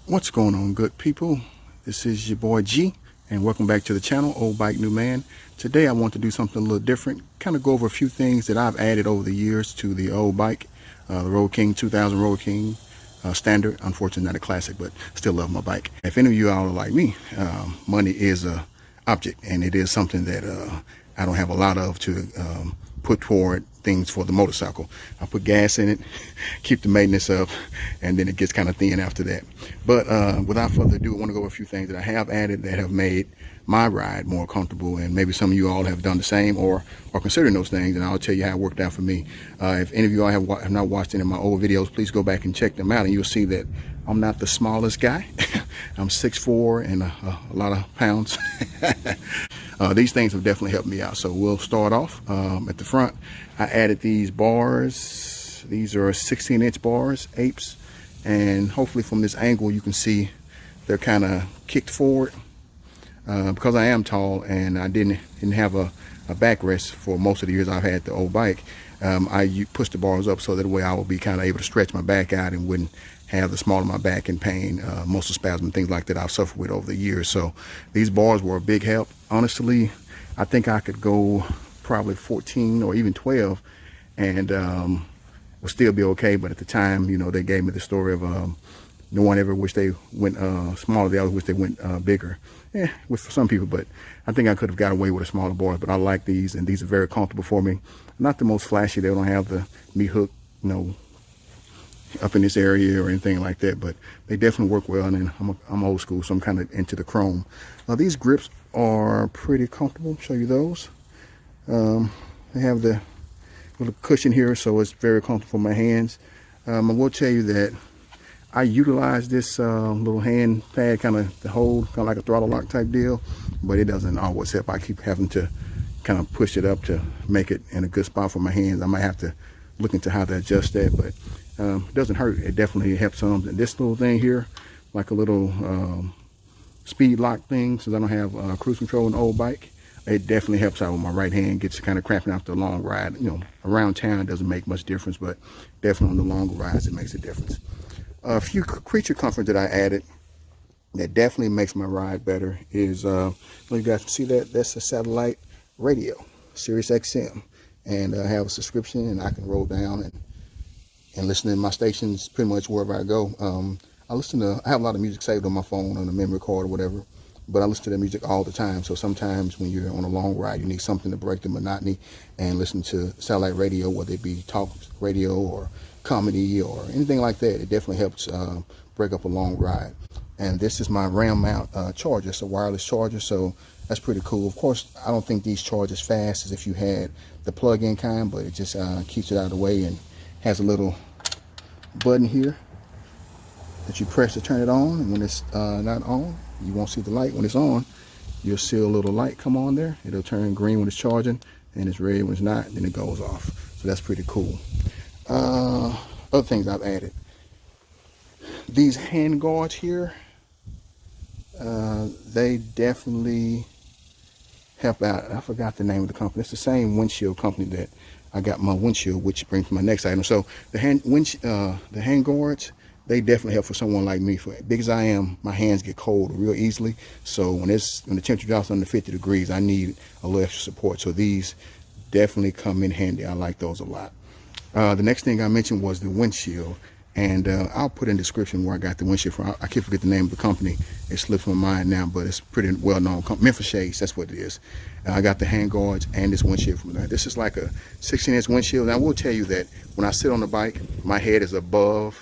What's going on, good people? This is your boy G, and welcome back to the channel, Old Bike New Man. Today I want to do something a little different, kind of go over a few things that I've added over the years to the old bike, the Road King 2000 Road King standard. Unfortunately not a classic, but still love my bike. If any of you all are like me, money is a object, and it is something that I don't have a lot of to put toward things for the motorcycle. I put gas in it, keep the maintenance up, and then it gets kind of thin after that. But without further ado, I want to go over a few things that I have added that have made my ride more comfortable, and maybe some of you all have done the same or are considering those things, and I'll tell you how it worked out for me. If any of you all have not watched any of my old videos, please go back and check them out, and you'll see that I'm not the smallest guy. I'm 6'4" and a lot of pounds. These things have definitely helped me out. So we'll start off at the front. I added these bars. These are 16-inch bars, apes, and hopefully from this angle you can see they're kind of kicked forward. Because I am tall and I didn't have a backrest for most of the years I've had the old bike, I pushed the bars up so that way I would be kind of able to stretch my back out and wouldn't have the small of my back and pain, muscle spasm, things like that I've suffered with over the years. So these bars were a big help. Honestly, I think I could go probably 14 or even 12 and would still be okay. But at the time, you know, they gave me the story of no one ever wished they went smaller. They always wish they went bigger. Yeah, for some people, but I think I could have got away with a smaller bars. But I like these, and these are very comfortable for me. Not the most flashy. They don't have the meat hook, you know, up in this area or anything like that, but they definitely work well. And I'm old school, so I'm kind of into the chrome. These grips are pretty comfortable. Show you those. They have the little cushion here, so it's very comfortable for my hands. I will tell you that I utilize this little hand pad kind of to hold, kind of like a throttle lock type deal, but it doesn't always help. I keep having to kind of push it up to make it in a good spot for my hands. I might have to look into how to adjust that, but it doesn't hurt. It definitely helps some. And this little thing here, like a little speed lock thing, since I don't have cruise control in the old bike, it definitely helps out with my right hand. Gets kind of cramping after a long ride. You know, around town it doesn't make much difference, but definitely on the longer rides it makes a difference. A few creature comfort that I added that definitely makes my ride better is, you guys can see that that's a satellite radio, Sirius XM, and I have a subscription, and I can roll down and listen to my stations pretty much wherever I go. I have a lot of music saved on my phone, on a memory card or whatever, but I listen to the music all the time. So sometimes when you're on a long ride, you need something to break the monotony and listen to satellite radio, whether it be talk radio or comedy or anything like that. It definitely helps break up a long ride. And this is my RAM mount charger. It's a wireless charger, so that's pretty cool. Of course, I don't think these charge as fast as if you had the plug-in kind, but it just keeps it out of the way, and has a little button here that you press to turn it on. And when it's not on, you won't see the light. When it's on, you'll see a little light come on there. It'll turn green when it's charging, and it's red when it's not, then it goes off. So that's pretty cool. Other things I've added, these hand guards here, they definitely help out. I forgot the name of the company. It's the same windshield company that I got my windshield, which brings me to my next item. So the hand guards, they definitely help for someone like me. For big as I am, my hands get cold real easily. So when the temperature drops under 50 degrees, I need a little extra support. So these definitely come in handy. I like those a lot. The next thing I mentioned was the windshield, and I'll put in the description where I got the windshield from. I can't forget the name of the company. It slips my mind now, but it's pretty well known. Memphis Shades, that's what it is. I got the hand guards and this windshield from there. This is like a 16-inch windshield. And I will tell you that when I sit on the bike, my head is above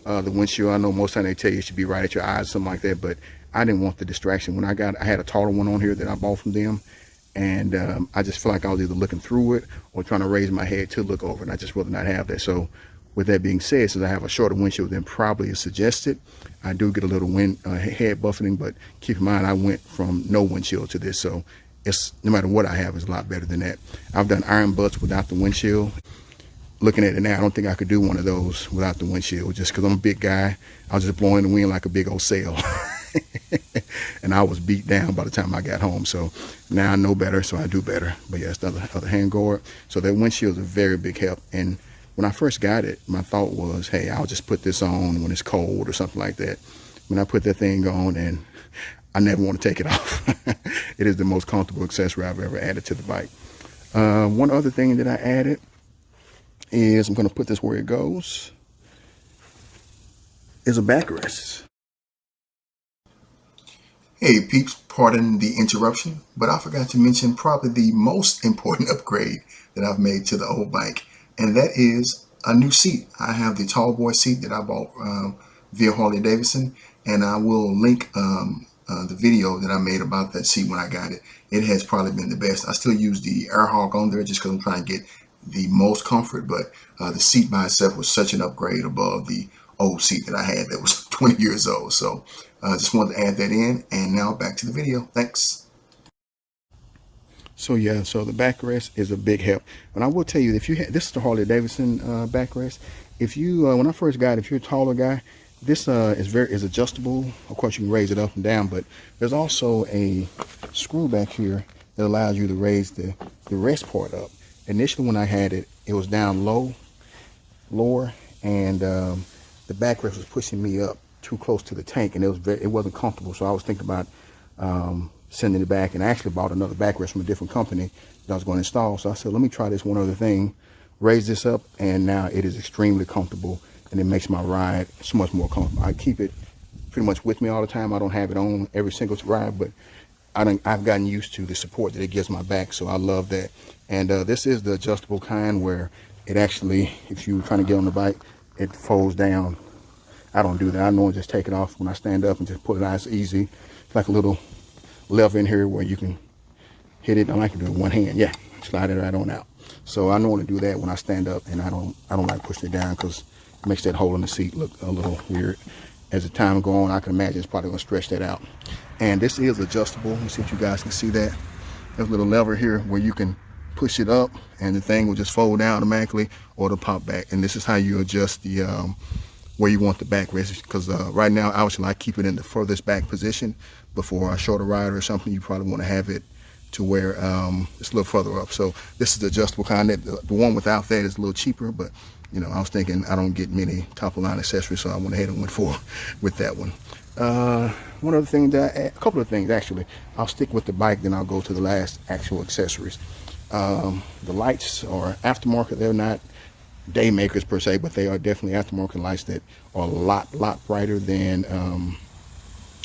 the windshield. I know most of the time they tell you it should be right at your eyes, something like that, but I didn't want the distraction. When I had a taller one on here that I bought from them, and I just feel like I was either looking through it or trying to raise my head to look over, and I just rather not have that. So with that being said, since I have a shorter windshield than probably is suggested, I do get a little head buffeting, but keep in mind I went from no windshield to this, so it's, no matter what I have, is a lot better than that. I've done iron butts without the windshield. looking at it now, I don't think I could do one of those without the windshield, just because I'm a big guy. I was just blowing the wind like a big old sail. And I was beat down by the time I got home. So now I know better, so I do better. But yeah, it's the other hand guard. So that windshield is a very big help. And when I first got it, my thought was, hey, I'll just put this on when it's cold or something like that. When I put that thing on, and I never want to take it off. It is the most comfortable accessory I've ever added to the bike. One other thing that I added is, I'm going to put this where it goes, is a backrest. Hey peeps, pardon the interruption, but I forgot to mention probably the most important upgrade that I've made to the old bike, and that is a new seat. I have the tall boy seat that I bought via Harley Davidson, and I will link the video that I made about that seat when I got it. It has probably been the best. I still use the air hog on there just because I'm trying to get the most comfort, but the seat by itself was such an upgrade above the old seat that I had that was 20 years old. So just wanted to add that in, and now back to the video. Thanks. So yeah, so the backrest is a big help. And I will tell you, if you this is the Harley Davidson backrest. If you when I first got it, if you're a taller guy, this is adjustable. Of course, you can raise it up and down, but there's also a screw back here that allows you to raise the rest part up. Initially, when I had it, it was down lower, and the backrest was pushing me up too close to the tank, and it wasn't comfortable. So I was thinking about sending it back, and I actually bought another backrest from a different company that I was going to install. So I said, let me try this one other thing, raise this up, and now it is extremely comfortable, and it makes my ride so much more comfortable. I keep it pretty much with me all the time. I don't have it on every single ride, but I've gotten used to the support that it gives my back, so I love that. And this is the adjustable kind where it actually, if you're trying to get on the bike, it folds down. I don't do that. I normally just take it off when I stand up and just pull it out. It's easy. It's like a little lever in here where you can hit it. I like to do it with one hand. Yeah, slide it right on out. So I normally do that when I stand up, and I don't like pushing it down because it makes that hole in the seat look a little weird. As the time goes on, I can imagine it's probably going to stretch that out. And this is adjustable. Let me see if you guys can see that. There's a little lever here where you can push it up, and the thing will just fold down automatically, or it'll pop back. And this is how you adjust the where you want the backrest, because right now obviously I keep it in the furthest back position. Before a shorter ride or something, you probably want to have it to where it's a little further up. So this is the adjustable kind. The one without that is a little cheaper, but you know, I was thinking I don't get many top of line accessories, so I went ahead and went for with that one. One other thing that a couple of things actually. I'll stick with the bike, then I'll go to the last actual accessories. The lights are aftermarket. They're not day makers per se, but they are definitely aftermarket lights that are a lot brighter than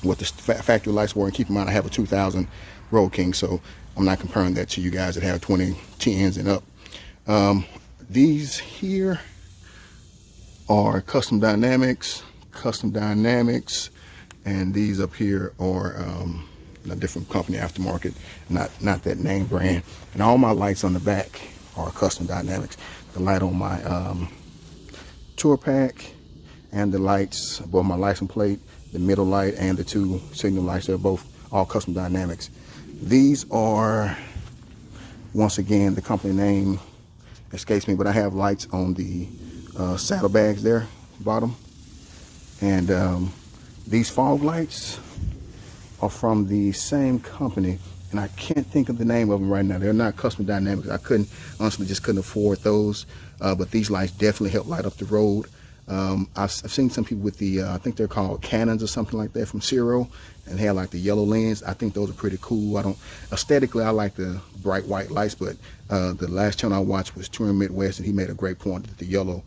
what the factory lights were. And keep in mind, I have a 2000 Road King, so I'm not comparing that to you guys that have 2010s and up. These here are custom dynamics, and these up here are a different company, aftermarket, not that name brand. And all my lights on the back are custom dynamics. The light on my tour pack and the lights above my license plate, the middle light and the two signal lights, they're both all custom dynamics. These are, once again, the company name escapes me, but I have lights on the saddlebags there, bottom. And these fog lights are from the same company, and I can't think of the name of them right now. They're not custom dynamics. I honestly just couldn't afford those, but these lights definitely help light up the road. I've seen some people with the, I think they're called Canons or something like that from Zero, and they have like the yellow lens. I think those are pretty cool. Aesthetically, I like the bright white lights, but the last channel I watched was Touring Midwest, and he made a great point that the yellow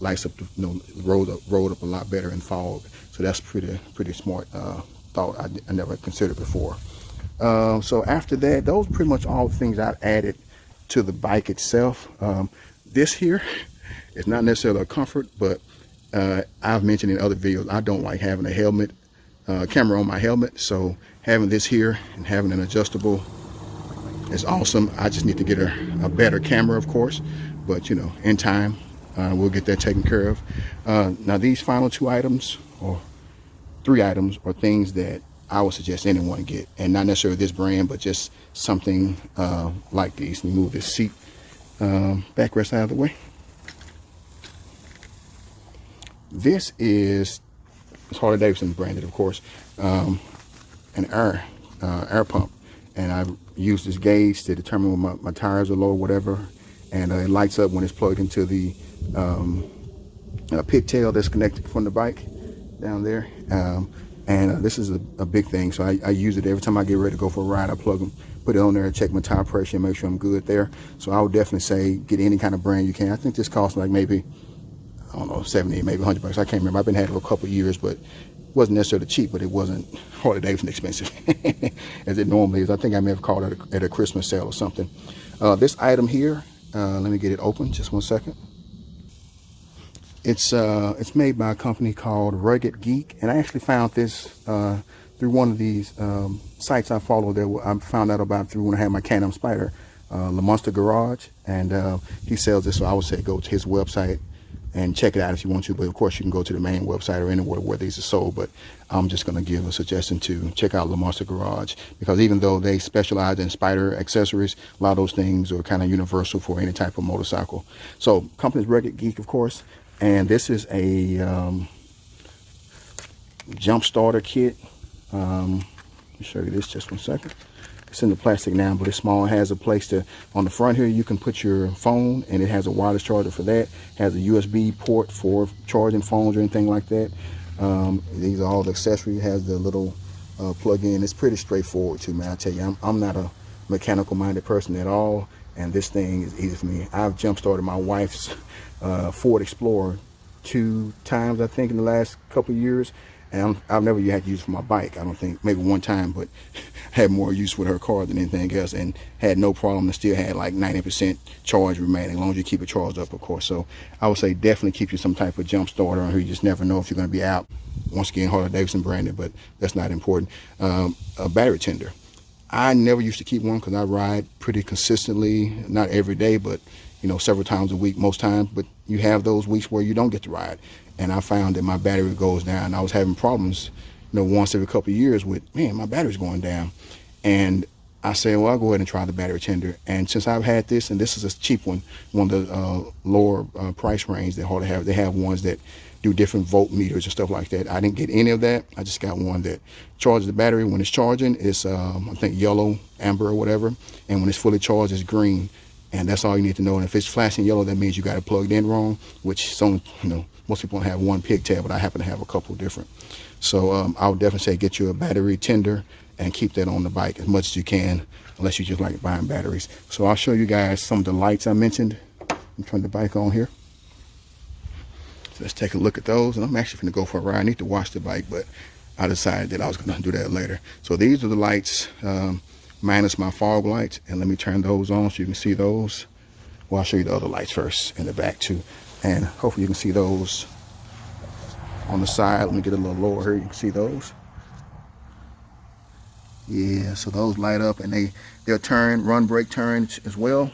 lights up the road up a lot better in fog. So that's pretty smart thought. I never considered before. So after that, those are pretty much all the things I've added to the bike itself. This here is not necessarily a comfort, but I've mentioned in other videos, I don't like having a helmet, camera on my helmet. So having this here and having an adjustable is awesome. I just need to get a better camera, of course, but you know, in time, we'll get that taken care of. Now these final two items, or three items, are things that I would suggest anyone get, and not necessarily this brand, but just something like these. Let me move this seat backrest out of the way. This is, it's Harley Davidson branded, of course, an air pump, and I use this gauge to determine when my tires are low or whatever, and it lights up when it's plugged into the pigtail that's connected from the bike down there. This is a big thing, so I use it every time I get ready to go for a ride. I plug them, put it on there, check my tire pressure, and make sure I'm good there. So I would definitely say get any kind of brand you can. I think this costs like maybe, I don't know, 70, maybe 100 bucks. I can't remember. I've been had it for a couple of years, but it wasn't necessarily cheap, but it wasn't Harley Davidson expensive as it normally is. I think I may have called it at a Christmas sale or something. This item here, let me get it open, just 1 second. It's made by a company called Rugged Geek, and I actually found this through one of these sites I follow. There, I found out about through when I had my Can Am Spyder, Le Monster Garage, and he sells this. So I would say go to his website and check it out if you want to. But of course, you can go to the main website or anywhere where these are sold. But I'm just going to give a suggestion to check out Le Monster Garage, because even though they specialize in Spyder accessories, a lot of those things are kind of universal for any type of motorcycle. So company's Rugged Geek, of course. And this is a jump starter kit. Let me show you this, just 1 second. It's in the plastic now, but it's small. It has a place to, on the front here, you can put your phone, and it has a wireless charger for that. It has a USB port for charging phones or anything like that. These are all the accessories. It has the little plug-in. It's pretty straightforward too, man. I tell you, I'm not a mechanical-minded person at all, and this thing is easy for me. I've jump-started my wife's Ford Explorer 2 times, I think, in the last couple of years, and I've never had to use it for my bike. I don't think, maybe 1 time, but had more use with her car than anything else, and had no problem, and still had like 90% charge remaining, as long as you keep it charged up, of course. So I would say definitely keep you some type of jump starter on here. You just never know if you're going to be out. Once again, Harley Davidson branded, but that's not important. A battery tender. I never used to keep one because I ride pretty consistently, not every day, but you know, several times a week most times. But you have those weeks where you don't get to ride, and I found that my battery goes down. I was having problems, you know, once every couple of years with, man, my battery's going down. And I said, well, I'll go ahead and try the battery tender. And since I've had this, and this is a cheap one of the lower price range that Harley have, they have ones that do different volt meters and stuff like that. I didn't get any of that. I just got one that charges the battery. When it's charging, it's I think yellow, amber, or whatever, and when it's fully charged, it's green. And that's all you need to know. And if it's flashing yellow, that means you got it plugged in wrong, which some, you know, most people don't have one pigtail, but I happen to have a couple different. So I would definitely say get you a battery tender and keep that on the bike as much as you can, unless you just like buying batteries. So I'll show you guys some of the lights I mentioned. I'm turning the bike on here. So let's take a look at those. And I'm actually going to go for a ride. I need to wash the bike, but I decided that I was going to do that later. So these are the lights, minus my fog lights, and let me turn those on so you can see those. Well, I'll show you the other lights first in the back too, and hopefully you can see those on the side. Let me get a little lower here. You can see those. Yeah, so those light up, and they'll turn, run, brake, turn as well.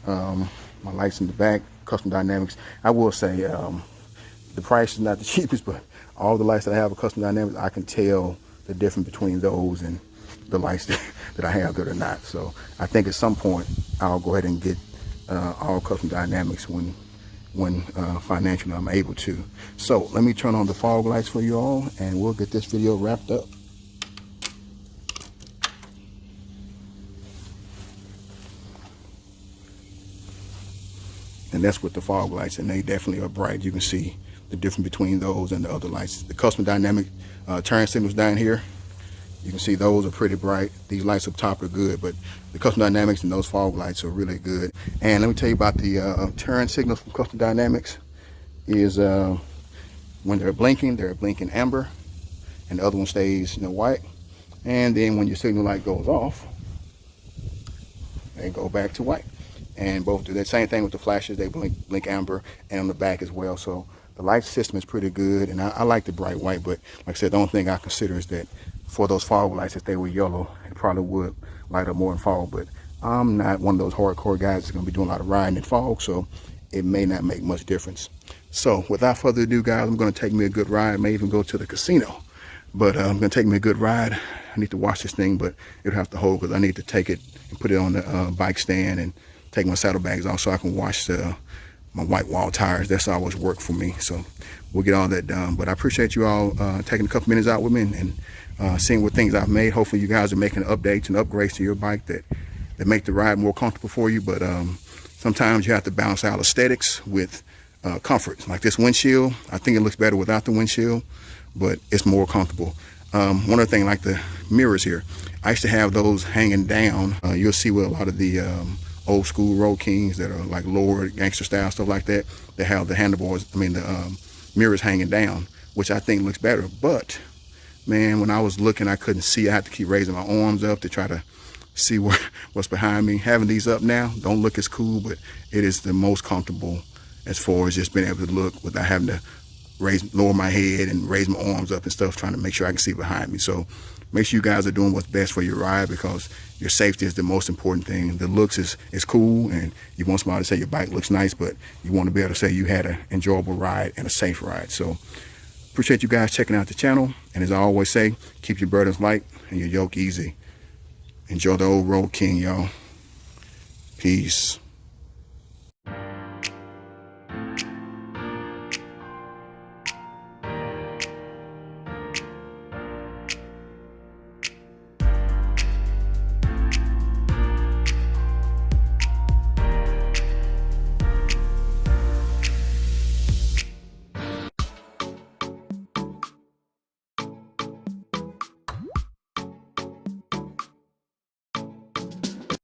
My lights in the back, custom dynamics. I will say the price is not the cheapest, but all the lights that I have are custom dynamics. I can tell the difference between those and the lights that I have that are not. So I think at some point I'll go ahead and get all custom dynamics when financially I'm able to. So let me turn on the fog lights for you all, and we'll get this video wrapped up. And that's with the fog lights, and they definitely are bright. You can see the difference between those and the other lights. The custom dynamic turn signals down here, you can see those are pretty bright. These lights up top are good, but the custom dynamics and those fog lights are really good. And let me tell you about the turn signals from custom dynamics. Is when they're blinking amber, and the other one stays, you know, white. And then when your signal light goes off, they go back to white. And both do that same thing with the flashes. They blink amber, and on the back as well. So the light system is pretty good, and I like the bright white. But like I said, the only thing I consider is that for those fog lights, if they were yellow, it probably would light up more in fog. But I'm not one of those hardcore guys that's going to be doing a lot of riding in fog, so it may not make much difference. So without further ado, guys, I'm going to take me a good ride. I may even go to the casino, but I'm going to take me a good ride. I need to wash this thing, but it'll have to hold because I need to take it and put it on the bike stand and take my saddlebags off so I can wash the my white wall tires. That's always worked for me. So we'll get all that done. But I appreciate you all taking a couple minutes out with me and seeing what things I've made. Hopefully you guys are making updates and upgrades to your bike that make the ride more comfortable for you. But sometimes you have to balance out aesthetics with comfort. Like this windshield, I think it looks better without the windshield, but it's more comfortable. One other thing, like the mirrors here, I used to have those hanging down. You'll see with a lot of the old school Road Kings that are like lower gangster style, stuff like that, they have the handlebars, the mirrors hanging down, which I think looks better. But man, when I was looking, I couldn't see. I had to keep raising my arms up to try to see what's behind me. Having these up now don't look as cool, but it is the most comfortable as far as just being able to look without having to lower my head and raise my arms up and stuff, trying to make sure I can see behind me. So make sure you guys are doing what's best for your ride, because your safety is the most important thing. The looks is cool, and you want somebody to say your bike looks nice, but you want to be able to say you had an enjoyable ride and a safe ride. So appreciate you guys checking out the channel. And as I always say, keep your burdens light and your yoke easy. Enjoy the old Road King, y'all. Peace.